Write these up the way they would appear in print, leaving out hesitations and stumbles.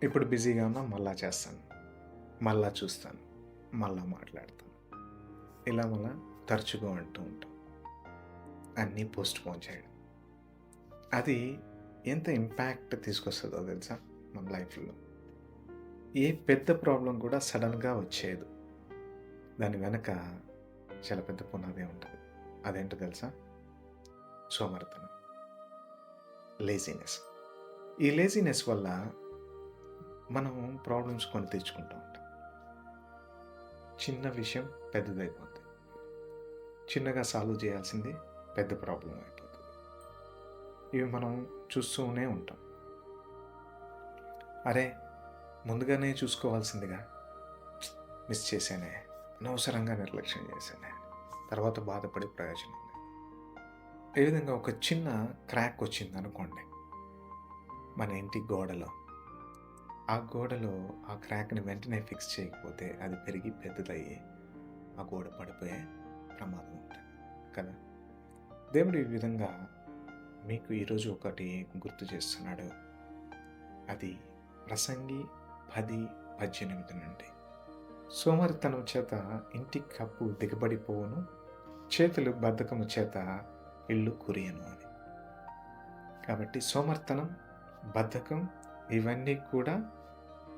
ఇప్పుడు బిజీగా ఉన్నా మళ్ళా చేస్తాను. మళ్ళా చూస్తాను. మళ్ళా మాట్లాడతాను. ఇలా మనం తరచుగా అంటూ ఉంటాం. అన్నీ పోస్ట్‌పోన్ చేయడం. అది ఎంత ఇంపాక్ట్ తీసుకొస్తదో తెలుసా మన లైఫ్‌లో. ఏ పెద్ద ప్రాబ్లమ్ కూడా సడెన్‌గా వచ్చేయదు. దాని వెనక చాలా పెద్ద పునాదే ఉంటది. అదేంటో తెలుసా? సోమరితనం. లేజీనెస్. ఈ లేజీనెస్ వల్ల మనం ప్రాబ్లమ్స్ కొని తెచ్చుకుంటూ ఉంటాం. చిన్న విషయం పెద్దదైపోద్ది. చిన్నగా సాల్వ్ చేయాల్సింది పెద్ద ప్రాబ్లమ్ అయిపోతది. ఇవి మనం చూస్తూనే ఉంటాం. అరే! ముందుగానే చూసుకోవాల్సిందిగా మిస్ చేశానే, అనవసరంగా నిర్లక్ష్యం చేశానే, తర్వాత బాధపడే ప్రయోజనం లేదు. ఏ విధంగా ఒక చిన్న క్రాక్ వచ్చిందనుకోండి మన ఇంటి గోడలో. ఆ క్రాక్‌ని వెంటనే ఫిక్స్ చేయకపోతే అది పెరిగి పెద్దదయ్యి ఆ గోడ పడిపోయే ప్రమాదం ఉంటుంది కదా! దేవుడు ఈ విధంగా మీకు ఈరోజు ఒకటి గుర్తు చేస్తున్నాడు. అది ప్రసంగి 10:18 నుండి. సోమరితనం చేత ఇంటి కప్పు దిగబడిపోవును, చేతులు బద్ధకము చేత ఇల్లు కురియను అని. కాబట్టి సోమరితనం, బద్ధకం ఇవన్నీ కూడా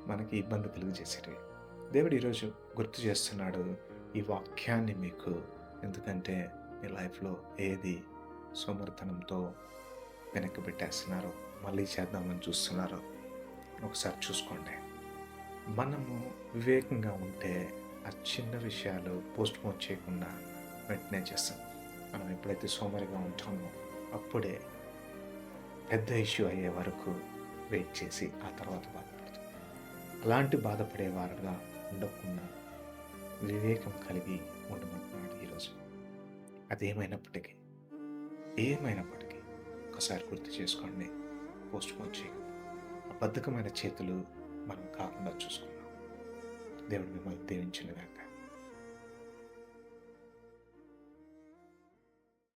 మనకి ఇబ్బంది కలుగజేసేటివి. దేవుడు ఈరోజు గుర్తు చేస్తున్నాడు ఈ వాక్యాన్ని మీకు. ఎందుకంటే మీ లైఫ్‌లో ఏది సోమరితనంతో వెనక్కి పెట్టేస్తున్నారో, మళ్ళీ చేద్దామని చూస్తున్నారో ఒకసారి చూసుకోండి. మనము వివేకంగా ఉంటే ఆ చిన్న విషయాలు పోస్ట్‌పోన్ చేయకుండా వెంటనే చేస్తాం. మనం ఎప్పుడైతే సోమరిగా ఉంటామో అప్పుడే పెద్ద ఇష్యూ అయ్యే వరకు వెయిట్ చేసి ఆ తర్వాత బాధపడతాం. అలాంటి బాధపడేవారుగా ఉండకుండా వివేకం కలిగి ఉండమంటున్నాడు ఈరోజు. అదేమైనప్పటికీ, ఏమైనప్పటికీ ఒకసారి గుర్తు చేసుకోండి. పోస్ట్‌పోన్ చేయొద్దు. ఆ బద్ధకమైన చేతులు మనం కాకుండా చూసుకుందాం. దేవుడు మిమ్మల్ని దీవించునుగాక.